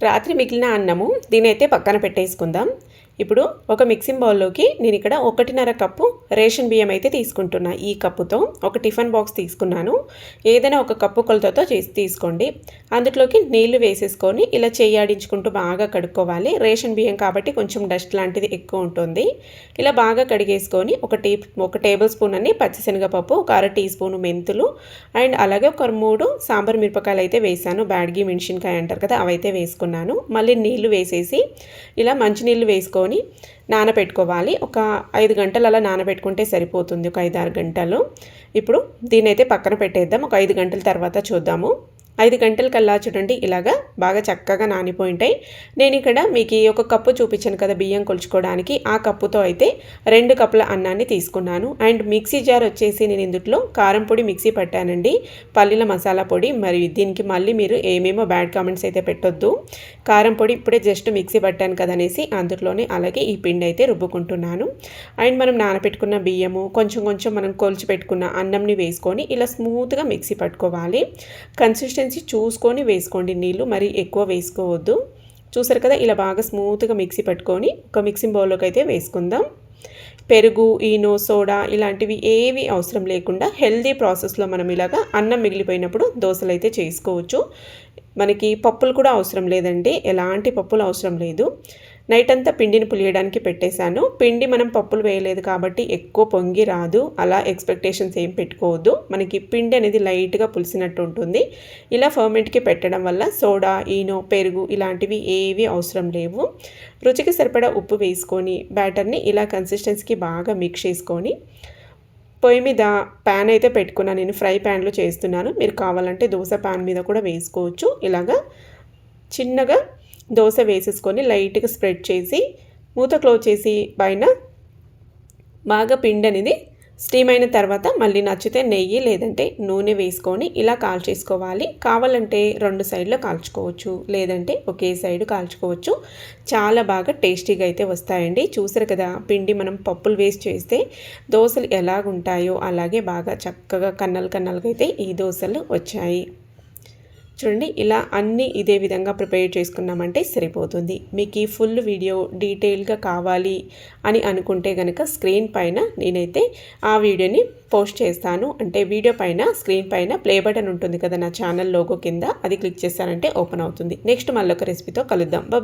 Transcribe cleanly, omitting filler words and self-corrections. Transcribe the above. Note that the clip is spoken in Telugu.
రాత్రి మిగిలిన అన్నము దీనైతే పక్కన పెట్టేసుకుందాం. ఇప్పుడు ఒక మిక్సింగ్ బౌల్లోకి నేను ఇక్కడ 1.5 కప్పు రేషన్ బియ్యం అయితే తీసుకుంటున్నా. ఈ కప్పుతో ఒక టిఫిన్ బాక్స్ తీసుకున్నాను. ఏదైనా ఒక కప్పు కొలతతో తీసుకోండి. అందులోకి నీళ్లు వేసేసుకొని ఇలా చెయ్యాడించుకుంటూ బాగా కడుక్కోవాలి. రేషన్ బియ్యం కాబట్టి కొంచెం డస్ట్ లాంటిది ఎక్కువ ఉంటుంది. ఇలా బాగా కడిగేసుకొని ఒక టేబుల్ స్పూన్ అన్ని పచ్చిశనగపప్పు, ఒక అర టీ స్పూన్ మెంతులు అండ్ అలాగే ఒక 3 సాంబార్ మిరపకాయలు అయితే వేసాను. బ్యాడ్గి మెణసినకాయ అంటారు కదా, అవైతే వేసుకున్నాను. మళ్ళీ నీళ్లు వేసేసి ఇలా మంచినీళ్ళు వేసుకొని నానబెట్టుకోవాలి. ఒక 5 గంటలు అలా నానబెట్టుకుంటే సరిపోతుంది. ఒక 5-6 గంటలు. ఇప్పుడు దీనైతే పక్కన పెట్టేద్దాం. ఒక 5 గంటల తర్వాత చూద్దాము. 5 గంటల కల్లా చూడండి ఇలాగా బాగా చక్కగా నానిపోయి ఉంటాయి. నేను ఇక్కడ మీకు ఒక కప్పు చూపించాను కదా బియ్యం కొలుచుకోవడానికి, ఆ కప్పుతో అయితే 2 కప్పుల అన్నాన్ని తీసుకున్నాను. అండ్ మిక్సీ జార్ వచ్చేసి నేను ఇందులో కారం పొడి మిక్సీ పట్టానండి, పల్లీల మసాలా పొడి. మరి దీనికి మళ్ళీ మీరు ఏమేమో బ్యాడ్ కామెంట్స్ అయితే పెట్టొద్దు. కారం పొడి ఇప్పుడే జస్ట్ మిక్సీ పట్టాను కదనేసి అందులోనే అలాగే ఈ పిండి అయితే రుబ్బుకుంటున్నాను. అండ్ మనం నానబెట్టుకున్న బియ్యము కొంచెం మనం కొలిచి పెట్టుకున్న అన్నంని వేసుకొని ఇలా స్మూత్గా మిక్సీ పట్టుకోవాలి. కన్సిస్టెన్సీ చూసుకొని వేసుకోండి, నీళ్ళు మరి ఎక్కువ వేసుకోవద్దు. చూసారు కదా, ఇలా బాగా స్మూత్గా మిక్సీ పట్టుకొని ఒక మిక్సింగ్ బౌల్లోకి అయితే వేసుకుందాం. పెరుగు, ఈనో, సోడా ఇలాంటివి ఏవి అవసరం లేకుండా హెల్దీ ప్రాసెస్లో మనం ఇలాగా అన్నం మిగిలిపోయినప్పుడు దోశలు అయితే చేసుకోవచ్చు. మనకి పప్పులు కూడా అవసరం లేదండి, ఎలాంటి పప్పులు అవసరం లేదు. నైట్ అంతా పిండిని పులియడానికి పెట్టేశాను. పిండి మనం పప్పులు వేయలేదు కాబట్టి ఎక్కువ పొంగి రాదు, అలా ఎక్స్పెక్టేషన్స్ ఏం పెట్టుకోవద్దు. మనకి పిండి అనేది లైట్గా పులిసినట్టు ఉంటుంది. ఇలా ఫర్మెంట్కి పెట్టడం వల్ల సోడా, ఈనో, పెరుగు ఇలాంటివి ఏవి అవసరం లేవు. రుచికి సరిపడా ఉప్పు వేసుకొని బ్యాటర్ని ఇలా కన్సిస్టెన్సీకి బాగా మిక్స్ చేసుకొని పొయ్యి మీద ప్యాన్ అయితే పెట్టుకున్నాను. నేను ఫ్రై ప్యాన్లో చేస్తున్నాను. మీరు కావాలంటే దోశ ప్యాన్ మీద కూడా వేసుకోవచ్చు. ఇలాగా చిన్నగా దోశ వేసేసుకొని లైట్గా స్ప్రెడ్ చేసి మూత క్లోజ్ చేసి పైన బాగా పిండి అనేది స్టీమ్ అయిన తర్వాత మళ్ళీ నచ్చితే నెయ్యి లేదంటే నూనె వేసుకొని ఇలా కాల్చేసుకోవాలి. కావాలంటే 2 సైడ్లో కాల్చుకోవచ్చు, లేదంటే ఒకే సైడ్ కాల్చుకోవచ్చు. చాలా బాగా టేస్టీగా అయితే వస్తాయండి. చూసారు కదా, పిండి మనం పప్పులు వేసి చేస్తే దోశలు ఎలాగుంటాయో అలాగే బాగా చక్కగా కన్నలుగా అయితే ఈ దోశలు వచ్చాయి. చూడండి, ఇలా అన్నీ ఇదే విధంగా ప్రిపేర్ చేసుకున్నామంటే సరిపోతుంది. మీకు ఈ ఫుల్ వీడియో డీటెయిల్గా కావాలి అని అనుకుంటే కనుక స్క్రీన్ పైన నేనైతే ఆ వీడియోని పోస్ట్ చేస్తాను. అంటే వీడియో పైన స్క్రీన్ పైన ప్లే బటన్ ఉంటుంది కదా, నా ఛానల్ లోగో కింద, అది క్లిక్ చేస్తారంటే ఓపెన్ అవుతుంది. నెక్స్ట్ మళ్ళీ ఒక రెసిపీతో కలుద్దాం. బాయ్.